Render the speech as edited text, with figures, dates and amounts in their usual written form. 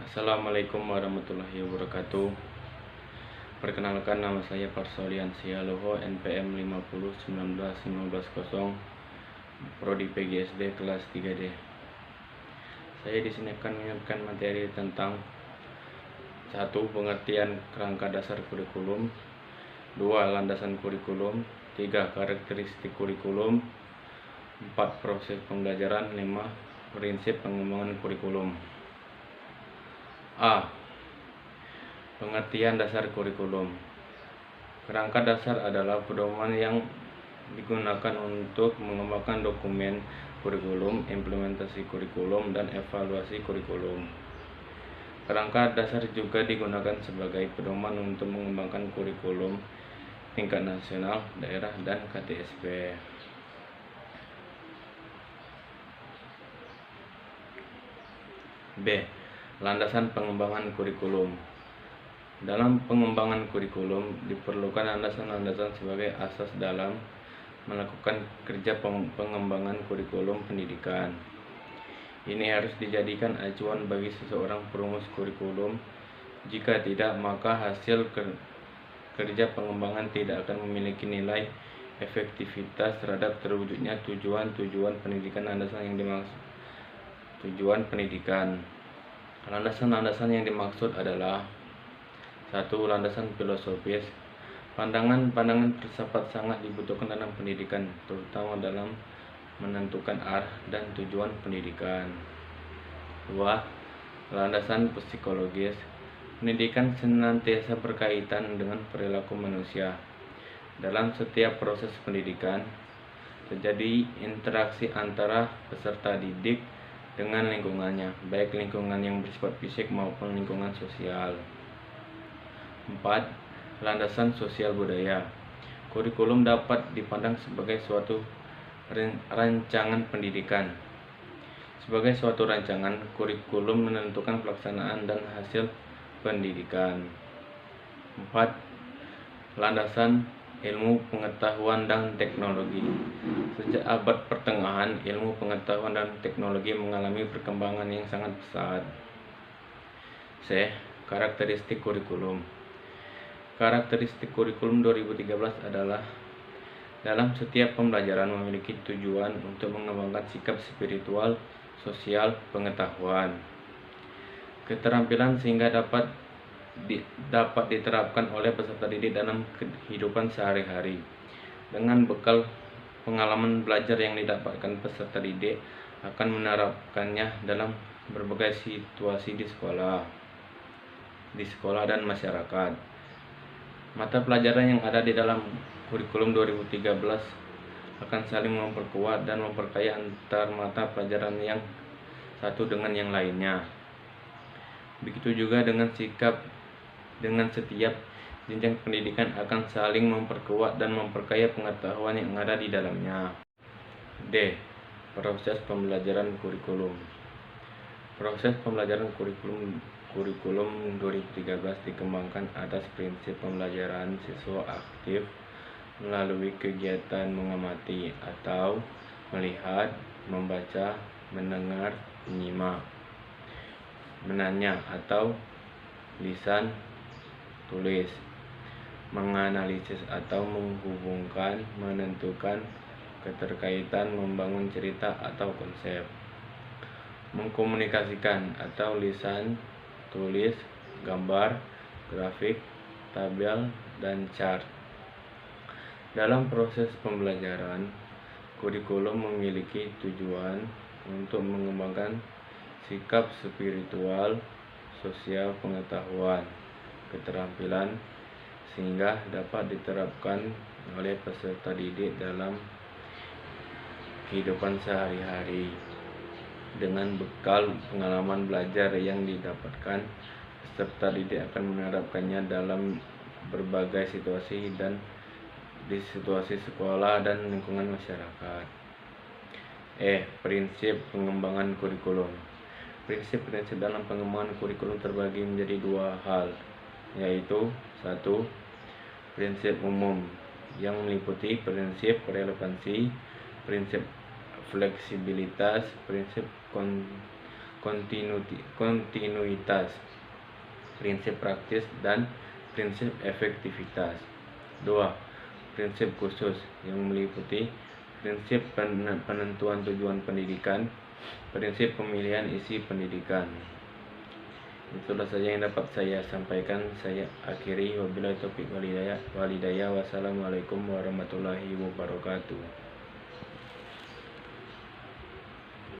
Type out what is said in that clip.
Assalamualaikum warahmatullahi wabarakatuh. Perkenalkan, nama saya Parsolian Sialoho, NPM 50199150, Prodi PGSD kelas 3D. Saya di sini akan menyampaikan materi tentang 1. Pengertian kerangka dasar kurikulum, 2. Landasan kurikulum, 3. Karakteristik kurikulum, 4. Proses pembelajaran, 5. Prinsip pengembangan kurikulum. A. Pengertian dasar kurikulum. Kerangka dasar adalah pedoman yang digunakan untuk mengembangkan dokumen kurikulum, implementasi kurikulum, dan evaluasi kurikulum. Kerangka dasar juga digunakan sebagai pedoman untuk mengembangkan kurikulum tingkat nasional, daerah, dan KTSP. B. Landasan pengembangan kurikulum. Dalam pengembangan kurikulum diperlukan landasan-landasan sebagai asas dalam melakukan kerja pengembangan kurikulum pendidikan. Ini harus dijadikan acuan bagi seseorang perumus kurikulum. Jika tidak, maka hasil kerja pengembangan tidak akan memiliki nilai efektivitas terhadap terwujudnya tujuan pendidikan. Landasan yang dimaksud tujuan pendidikan. Landasan-landasan yang dimaksud adalah 1. Landasan filosofis. Pandangan-pandangan filsafat sangat dibutuhkan dalam pendidikan, terutama dalam menentukan arah dan tujuan pendidikan. 2. Landasan psikologis. Pendidikan senantiasa berkaitan dengan perilaku manusia. Dalam setiap proses pendidikan, terjadi interaksi antara peserta didik dengan lingkungannya, baik lingkungan yang bersifat fisik maupun lingkungan sosial. 4. Landasan sosial budaya. Kurikulum dapat dipandang sebagai suatu rancangan pendidikan. Sebagai suatu rancangan, kurikulum menentukan pelaksanaan dan hasil pendidikan. 4. Landasan ilmu pengetahuan dan teknologi. Sejak abad pertengahan, ilmu pengetahuan dan teknologi mengalami perkembangan yang sangat pesat. C. Karakteristik kurikulum. Karakteristik kurikulum 2013 adalah dalam setiap pembelajaran memiliki tujuan untuk mengembangkan sikap spiritual, sosial, pengetahuan, keterampilan sehingga dapat diterapkan oleh peserta didik dalam kehidupan sehari-hari. Dengan bekal pengalaman belajar yang didapatkan, peserta didik akan menerapkannya dalam berbagai situasi di sekolah dan masyarakat. Mata pelajaran yang ada di dalam kurikulum 2013 akan saling memperkuat dan memperkaya antar mata pelajaran yang satu dengan yang lainnya. Begitu juga dengan setiap jenjang pendidikan akan saling memperkuat dan memperkaya pengetahuan yang ada di dalamnya. D. Proses pembelajaran kurikulum. Proses pembelajaran kurikulum 2013 dikembangkan atas prinsip pembelajaran siswa aktif melalui kegiatan mengamati atau melihat, membaca, mendengar, menyimak, menanya atau lisan, tulis, menganalisis atau menghubungkan, menentukan keterkaitan, membangun cerita atau konsep, mengkomunikasikan atau lisan, tulis, gambar, grafik, tabel, dan chart. Dalam proses pembelajaran, kurikulum memiliki tujuan untuk mengembangkan sikap spiritual, sosial, pengetahuan, keterampilan sehingga dapat diterapkan oleh peserta didik dalam kehidupan sehari-hari. Dengan bekal pengalaman belajar yang didapatkan, peserta didik akan menerapkannya dalam berbagai situasi dan di situasi sekolah dan lingkungan masyarakat. Prinsip pengembangan kurikulum. Prinsip-prinsip dalam pengembangan kurikulum terbagi menjadi dua hal, yaitu 1. Prinsip umum yang meliputi prinsip relevansi, prinsip fleksibilitas, prinsip kontinuitas, prinsip praktis, dan prinsip efektivitas. 2. Prinsip khusus yang meliputi prinsip penentuan tujuan pendidikan, prinsip pemilihan isi pendidikan. Itulah saja yang dapat saya sampaikan. Saya akhiri, wabillahi taufiq walhidayah. Wassalamualaikum warahmatullahi wabarakatuh.